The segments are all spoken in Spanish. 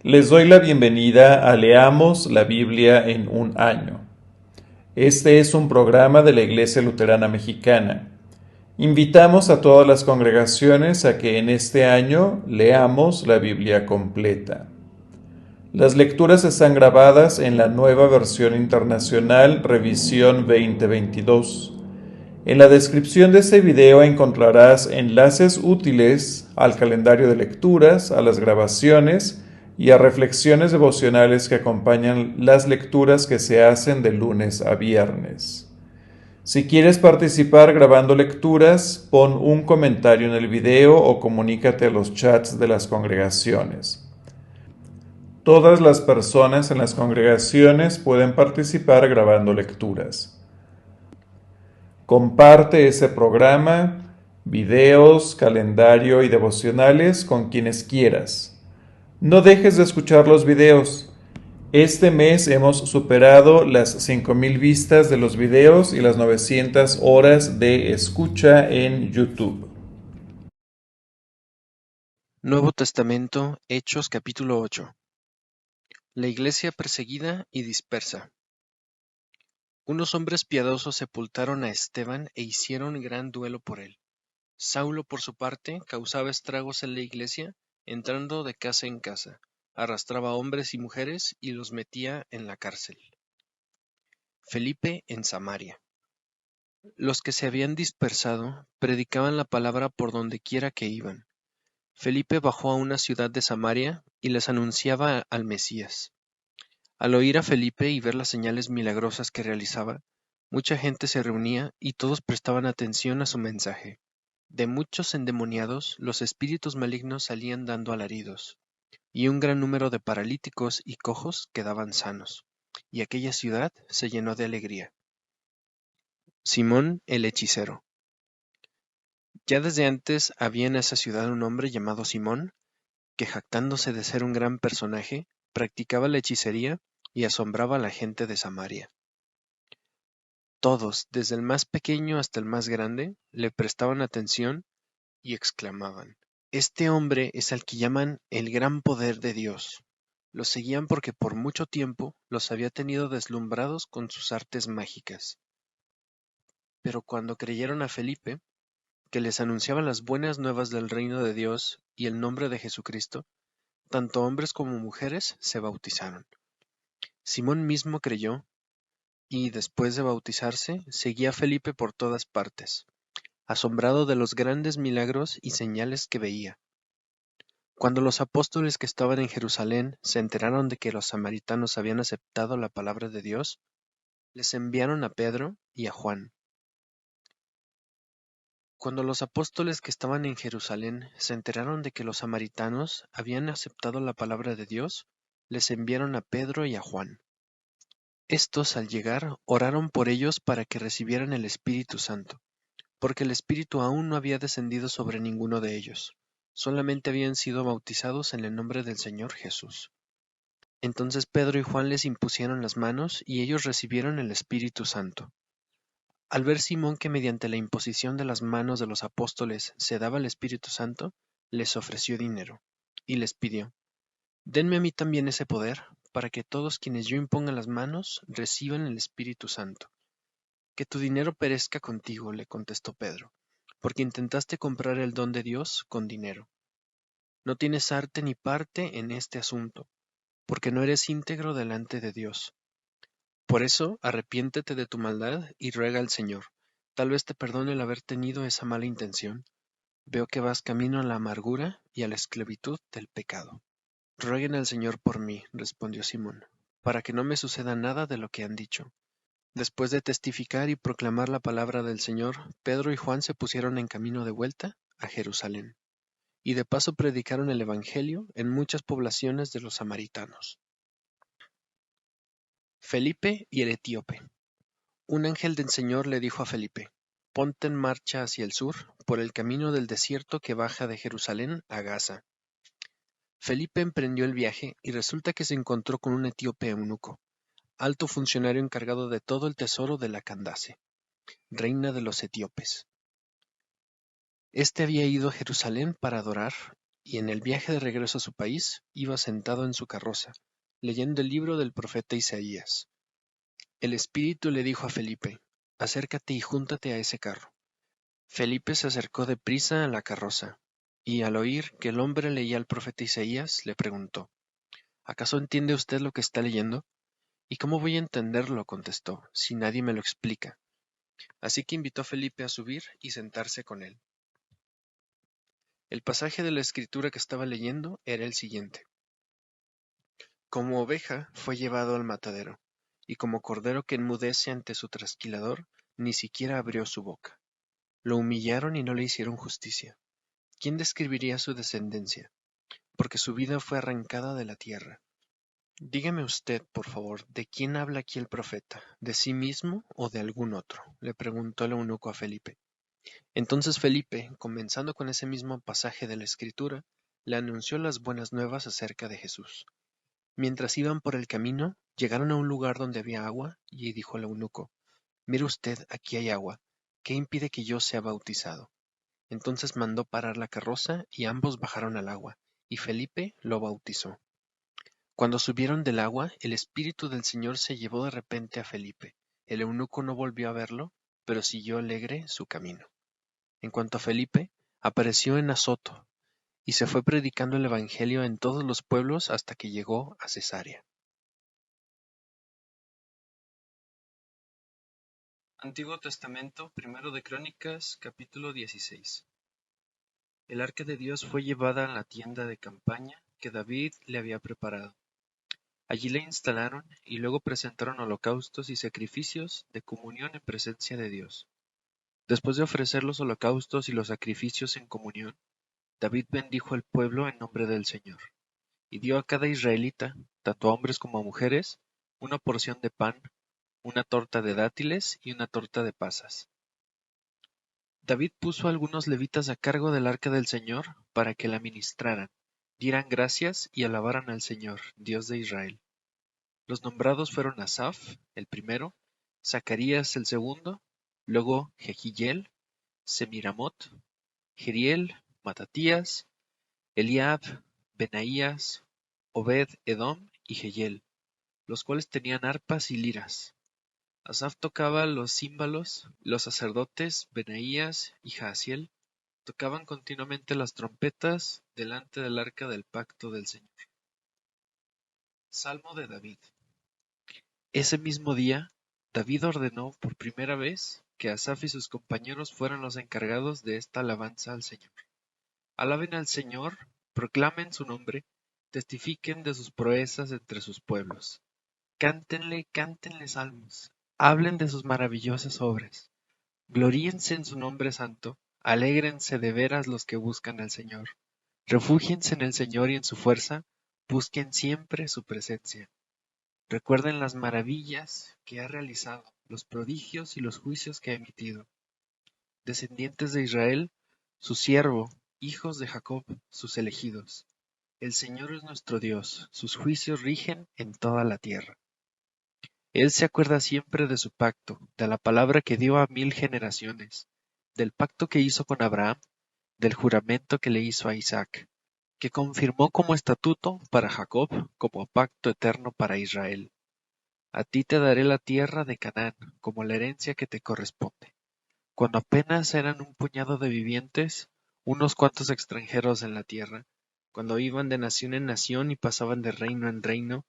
Les doy la bienvenida a Leamos la Biblia en un año. Este es un programa de la Iglesia Luterana Mexicana. Invitamos a todas las congregaciones a que en este año leamos la Biblia completa. Las lecturas están grabadas en la nueva versión internacional Revisión 2022. En la descripción de este video encontrarás enlaces útiles al calendario de lecturas, a las grabaciones y a reflexiones devocionales que acompañan las lecturas que se hacen de lunes a viernes. Si quieres participar grabando lecturas, pon un comentario en el video o comunícate a los chats de las congregaciones. Todas las personas en las congregaciones pueden participar grabando lecturas. Comparte ese programa, videos, calendario y devocionales con quienes quieras. No dejes de escuchar los videos. Este mes hemos superado las 5,000 vistas de los videos y las 900 horas de escucha en YouTube. Nuevo Testamento, Hechos capítulo 8. La iglesia perseguida y dispersa. Unos hombres piadosos sepultaron a Esteban e hicieron gran duelo por él. Saulo, por su parte, causaba estragos en la iglesia, entrando de casa en casa, arrastraba hombres y mujeres y los metía en la cárcel. Felipe en Samaria. Los que se habían dispersado predicaban la palabra por donde quiera que iban. Felipe bajó a una ciudad de Samaria y les anunciaba al Mesías. Al oír a Felipe y ver las señales milagrosas que realizaba, mucha gente se reunía y todos prestaban atención a su mensaje. De muchos endemoniados los espíritus malignos salían dando alaridos, y un gran número de paralíticos y cojos quedaban sanos, y aquella ciudad se llenó de alegría. Simón el hechicero. Ya desde antes había en esa ciudad un hombre llamado Simón, que jactándose de ser un gran personaje, practicaba la hechicería y asombraba a la gente de Samaria. Todos, desde el más pequeño hasta el más grande, le prestaban atención y exclamaban: «Este hombre es al que llaman el gran poder de Dios». Lo seguían porque por mucho tiempo los había tenido deslumbrados con sus artes mágicas. Pero cuando creyeron a Felipe, que les anunciaba las buenas nuevas del reino de Dios y el nombre de Jesucristo, tanto hombres como mujeres se bautizaron. Simón mismo creyó, y después de bautizarse, seguía a Felipe por todas partes, asombrado de los grandes milagros y señales que veía. Cuando los apóstoles que estaban en Jerusalén se enteraron de que los samaritanos habían aceptado la palabra de Dios, les enviaron a Pedro y a Juan. Cuando los apóstoles que estaban en Jerusalén se enteraron de que los samaritanos habían aceptado la palabra de Dios, les enviaron a Pedro y a Juan. Estos, al llegar, oraron por ellos para que recibieran el Espíritu Santo, porque el Espíritu aún no había descendido sobre ninguno de ellos, solamente habían sido bautizados en el nombre del Señor Jesús. Entonces Pedro y Juan les impusieron las manos y ellos recibieron el Espíritu Santo. Al ver Simón que mediante la imposición de las manos de los apóstoles se daba el Espíritu Santo, les ofreció dinero, y les pidió: «Denme a mí también ese poder, para que todos quienes yo imponga las manos reciban el Espíritu Santo». «Que tu dinero perezca contigo», le contestó Pedro, «porque intentaste comprar el don de Dios con dinero. No tienes arte ni parte en este asunto, porque no eres íntegro delante de Dios. Por eso, arrepiéntete de tu maldad y ruega al Señor. Tal vez te perdone el haber tenido esa mala intención. Veo que vas camino a la amargura y a la esclavitud del pecado». «Rueguen al Señor por mí», respondió Simón, «para que no me suceda nada de lo que han dicho». Después de testificar y proclamar la palabra del Señor, Pedro y Juan se pusieron en camino de vuelta a Jerusalén, y de paso predicaron el Evangelio en muchas poblaciones de los samaritanos. Felipe y el etíope. Un ángel del Señor le dijo a Felipe: «Ponte en marcha hacia el sur, por el camino del desierto que baja de Jerusalén a Gaza». Felipe emprendió el viaje y resulta que se encontró con un etíope eunuco, alto funcionario encargado de todo el tesoro de la Candace, reina de los etíopes. Este había ido a Jerusalén para adorar y en el viaje de regreso a su país iba sentado en su carroza, leyendo el libro del profeta Isaías. El Espíritu le dijo a Felipe: acércate y júntate a ese carro. Felipe se acercó deprisa a la carroza, y al oír que el hombre leía al profeta Isaías, le preguntó: ¿acaso entiende usted lo que está leyendo? ¿Y cómo voy a entenderlo? Contestó, si nadie me lo explica. Así que invitó a Felipe a subir y sentarse con él. El pasaje de la escritura que estaba leyendo era el siguiente: como oveja fue llevado al matadero, y como cordero que enmudece ante su trasquilador, ni siquiera abrió su boca. Lo humillaron y no le hicieron justicia. ¿Quién describiría su descendencia? Porque su vida fue arrancada de la tierra. Dígame usted, por favor, ¿de quién habla aquí el profeta? ¿De sí mismo o de algún otro? Le preguntó el eunuco a Felipe. Entonces Felipe, comenzando con ese mismo pasaje de la Escritura, le anunció las buenas nuevas acerca de Jesús. Mientras iban por el camino, llegaron a un lugar donde había agua, y dijo el eunuco: mire usted, aquí hay agua. ¿Qué impide que yo sea bautizado? Entonces mandó parar la carroza, y ambos bajaron al agua, y Felipe lo bautizó. Cuando subieron del agua, el Espíritu del Señor se llevó de repente a Felipe. El eunuco no volvió a verlo, pero siguió alegre su camino. En cuanto a Felipe, apareció en Azoto, y se fue predicando el Evangelio en todos los pueblos hasta que llegó a Cesarea. Antiguo Testamento, Primero de Crónicas, capítulo 16. El arca de Dios fue llevada a la tienda de campaña que David le había preparado. Allí la instalaron y luego presentaron holocaustos y sacrificios de comunión en presencia de Dios. Después de ofrecer los holocaustos y los sacrificios en comunión, David bendijo al pueblo en nombre del Señor, y dio a cada israelita, tanto a hombres como a mujeres, una porción de pan, una torta de dátiles y una torta de pasas. David puso a algunos levitas a cargo del arca del Señor para que la ministraran, dieran gracias y alabaran al Señor, Dios de Israel. Los nombrados fueron Asaf, el primero, Zacarías el segundo, luego Jehiel, Semiramot, Jeriel, Matatías, Eliab, Benaías, Obed-Edom y Jehiel, los cuales tenían arpas y liras. Asaf tocaba los címbalos, los sacerdotes Benaías y Jaasiel tocaban continuamente las trompetas delante del arca del pacto del Señor. Salmo de David. Ese mismo día, David ordenó por primera vez que Asaf y sus compañeros fueran los encargados de esta alabanza al Señor. Alaben al Señor, proclamen su nombre, testifiquen de sus proezas entre sus pueblos. Cántenle salmos, hablen de sus maravillosas obras. Gloríense en su nombre santo, alégrense de veras los que buscan al Señor. Refúgiense en el Señor y en su fuerza, busquen siempre su presencia. Recuerden las maravillas que ha realizado, los prodigios y los juicios que ha emitido. Descendientes de Israel, su siervo, hijos de Jacob, sus elegidos. El Señor es nuestro Dios, sus juicios rigen en toda la tierra. Él se acuerda siempre de su pacto, de la palabra que dio a 1000 generaciones, del pacto que hizo con Abraham, del juramento que le hizo a Isaac, que confirmó como estatuto para Jacob, como pacto eterno para Israel. A ti te daré la tierra de Canaán como la herencia que te corresponde. Cuando apenas eran un puñado de vivientes, unos cuantos extranjeros en la tierra, cuando iban de nación en nación y pasaban de reino en reino,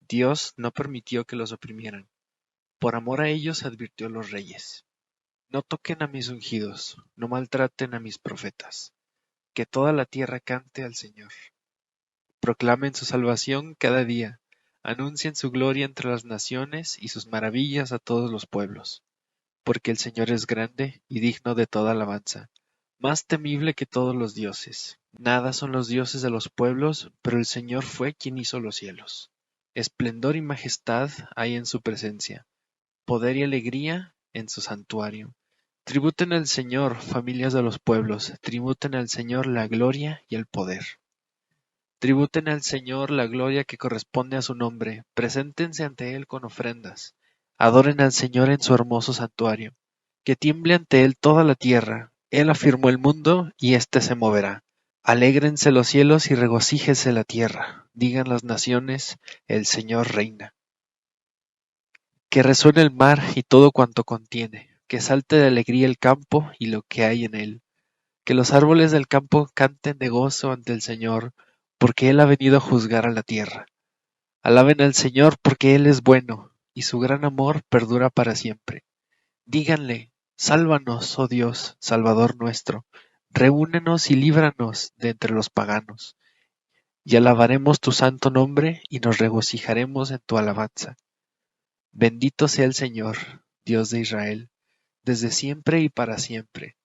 Dios no permitió que los oprimieran. Por amor a ellos advirtió a los reyes: no toquen a mis ungidos, no maltraten a mis profetas. Que toda la tierra cante al Señor. Proclamen su salvación cada día, anuncien su gloria entre las naciones y sus maravillas a todos los pueblos. Porque el Señor es grande y digno de toda alabanza, más temible que todos los dioses. Nada son los dioses de los pueblos, pero el Señor fue quien hizo los cielos. Esplendor y majestad hay en su presencia, poder y alegría en su santuario. Tributen al Señor, familias de los pueblos, tributen al Señor la gloria y el poder. Tributen al Señor la gloria que corresponde a su nombre, preséntense ante Él con ofrendas, adoren al Señor en su hermoso santuario, que tiemble ante Él toda la tierra, Él afirmó el mundo y éste se moverá, Alégrense los cielos y regocíjese la tierra. Digan las naciones, el Señor reina. Que resuene el mar y todo cuanto contiene, que salte de alegría el campo y lo que hay en él. Que los árboles del campo canten de gozo ante el Señor, porque Él ha venido a juzgar a la tierra. Alaben al Señor porque Él es bueno, y su gran amor perdura para siempre. Díganle, sálvanos, oh Dios, Salvador nuestro, reúnenos y líbranos de entre los paganos. Y alabaremos tu santo nombre y nos regocijaremos en tu alabanza. Bendito sea el Señor, Dios de Israel, desde siempre y para siempre.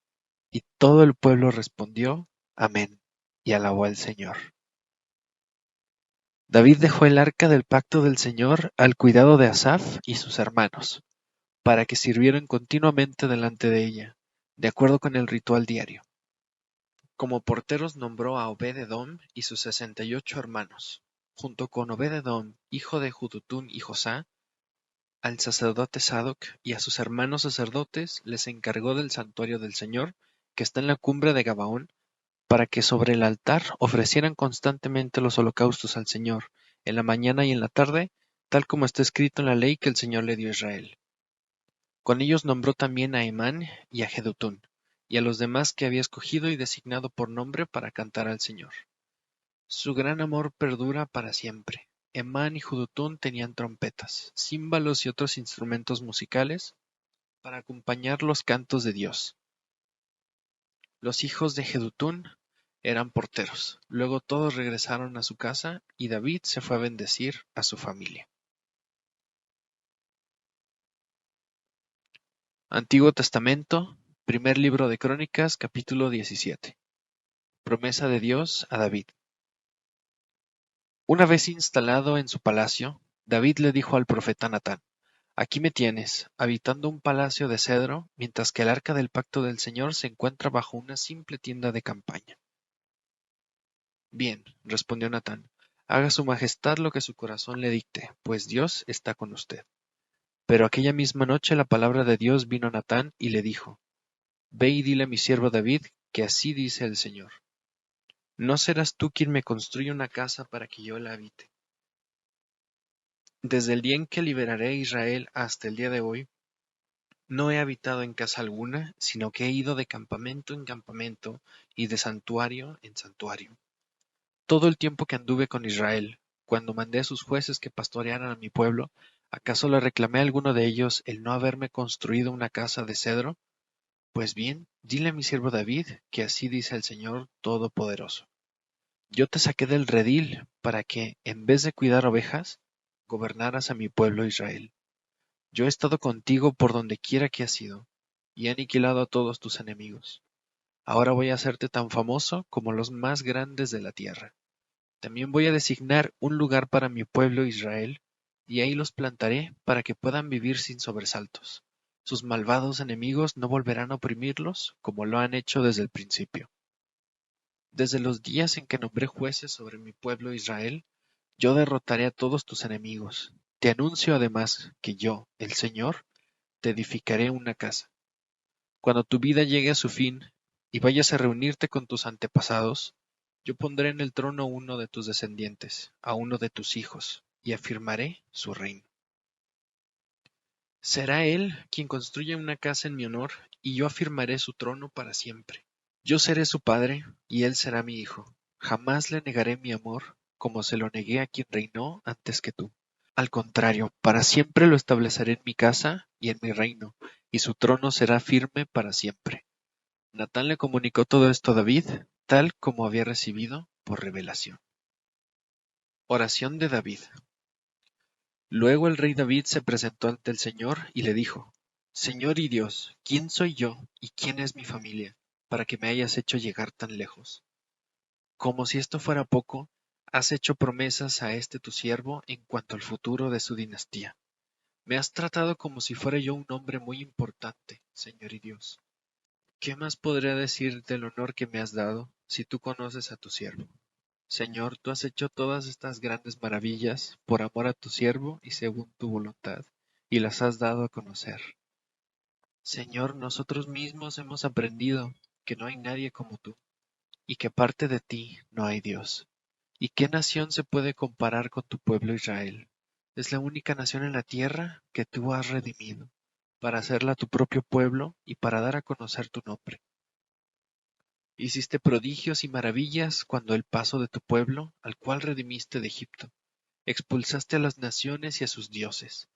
Y todo el pueblo respondió, Amén, y alabó al Señor. David dejó el arca del pacto del Señor al cuidado de Asaph y sus hermanos, para que sirvieran continuamente delante de ella, de acuerdo con el ritual diario. Como porteros nombró a Obed-edom y sus 68 hermanos, junto con Obed-edom, hijo de Judutún y Josá, al sacerdote Sadoc y a sus hermanos sacerdotes les encargó del santuario del Señor, que está en la cumbre de Gabaón, para que sobre el altar ofrecieran constantemente los holocaustos al Señor, en la mañana y en la tarde, tal como está escrito en la ley que el Señor le dio a Israel. Con ellos nombró también a Emán y a Jedutún, y a los demás que había escogido y designado por nombre para cantar al Señor. Su gran amor perdura para siempre. Emán y Jedutún tenían trompetas, címbalos y otros instrumentos musicales para acompañar los cantos de Dios. Los hijos de Jedutún eran porteros. Luego todos regresaron a su casa y David se fue a bendecir a su familia. Antiguo Testamento, primer libro de Crónicas, capítulo 17. Promesa de Dios a David. Una vez instalado en su palacio, David le dijo al profeta Natán: Aquí me tienes, habitando un palacio de cedro, mientras que el arca del pacto del Señor se encuentra bajo una simple tienda de campaña. Bien, respondió Natán, haga su majestad lo que su corazón le dicte, pues Dios está con usted. Pero aquella misma noche la palabra de Dios vino a Natán y le dijo: Ve y dile a mi siervo David que así dice el Señor: No serás tú quien me construya una casa para que yo la habite. Desde el día en que liberaré a Israel hasta el día de hoy, no he habitado en casa alguna, sino que he ido de campamento en campamento y de santuario en santuario. Todo el tiempo que anduve con Israel, cuando mandé a sus jueces que pastorearan a mi pueblo, ¿acaso le reclamé a alguno de ellos el no haberme construido una casa de cedro? Pues bien, dile a mi siervo David que así dice el Señor Todopoderoso: Yo te saqué del redil para que, en vez de cuidar ovejas, gobernaras a mi pueblo Israel. Yo he estado contigo por donde quiera que has ido, y he aniquilado a todos tus enemigos. Ahora voy a hacerte tan famoso como los más grandes de la tierra. También voy a designar un lugar para mi pueblo Israel, y ahí los plantaré para que puedan vivir sin sobresaltos. Sus malvados enemigos no volverán a oprimirlos como lo han hecho desde el principio. Desde los días en que nombré jueces sobre mi pueblo Israel, yo derrotaré a todos tus enemigos. Te anuncio además que yo, el Señor, te edificaré una casa. Cuando tu vida llegue a su fin y vayas a reunirte con tus antepasados, yo pondré en el trono uno de tus descendientes, a uno de tus hijos, y afirmaré su reino. Será él quien construya una casa en mi honor, y yo afirmaré su trono para siempre. Yo seré su padre, y él será mi hijo. Jamás le negaré mi amor, como se lo negué a quien reinó antes que tú. Al contrario, para siempre lo estableceré en mi casa y en mi reino, y su trono será firme para siempre. Natán le comunicó todo esto a David, tal como había recibido por revelación. Oración de David. Luego el rey David se presentó ante el Señor y le dijo: Señor y Dios, ¿quién soy yo y quién es mi familia, para que me hayas hecho llegar tan lejos? Como si esto fuera poco, has hecho promesas a este tu siervo en cuanto al futuro de su dinastía. Me has tratado como si fuera yo un hombre muy importante, Señor y Dios. ¿Qué más podré decir del honor que me has dado, si tú conoces a tu siervo? Señor, tú has hecho todas estas grandes maravillas por amor a tu siervo y según tu voluntad, y las has dado a conocer. Señor, nosotros mismos hemos aprendido que no hay nadie como tú, y que aparte de ti no hay Dios. ¿Y qué nación se puede comparar con tu pueblo Israel? Es la única nación en la tierra que tú has redimido, para hacerla tu propio pueblo y para dar a conocer tu nombre. Hiciste prodigios y maravillas cuando el paso de tu pueblo, al cual redimiste de Egipto. Expulsaste a las naciones y a sus dioses.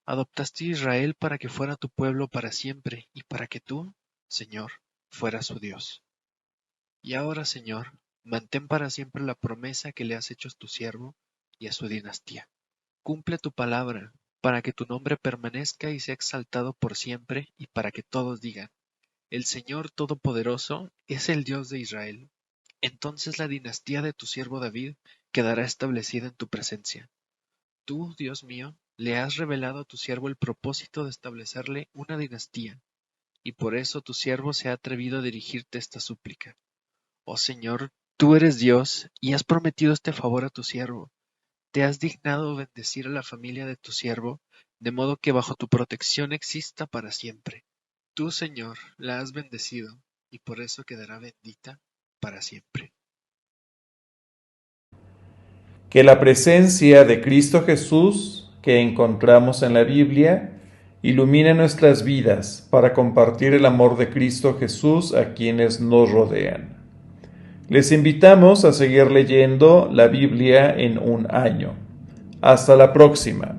Adoptaste a Israel para que fuera tu pueblo para siempre y para que tú, Señor, fueras su Dios. Y ahora, Señor, mantén para siempre la promesa que le has hecho a tu siervo y a su dinastía. Cumple tu palabra, para que tu nombre permanezca y sea exaltado por siempre, y para que todos digan, el Señor Todopoderoso es el Dios de Israel. Entonces la dinastía de tu siervo David quedará establecida en tu presencia. Tú, Dios mío, le has revelado a tu siervo el propósito de establecerle una dinastía, y por eso tu siervo se ha atrevido a dirigirte esta súplica. Oh Señor, tú eres Dios, y has prometido este favor a tu siervo. Te has dignado bendecir a la familia de tu siervo, de modo que bajo tu protección exista para siempre. Tú, Señor, la has bendecido, y por eso quedará bendita para siempre. Que la presencia de Cristo Jesús que encontramos en la Biblia ilumine nuestras vidas para compartir el amor de Cristo Jesús a quienes nos rodean. Les invitamos a seguir leyendo la Biblia en un año. Hasta la próxima.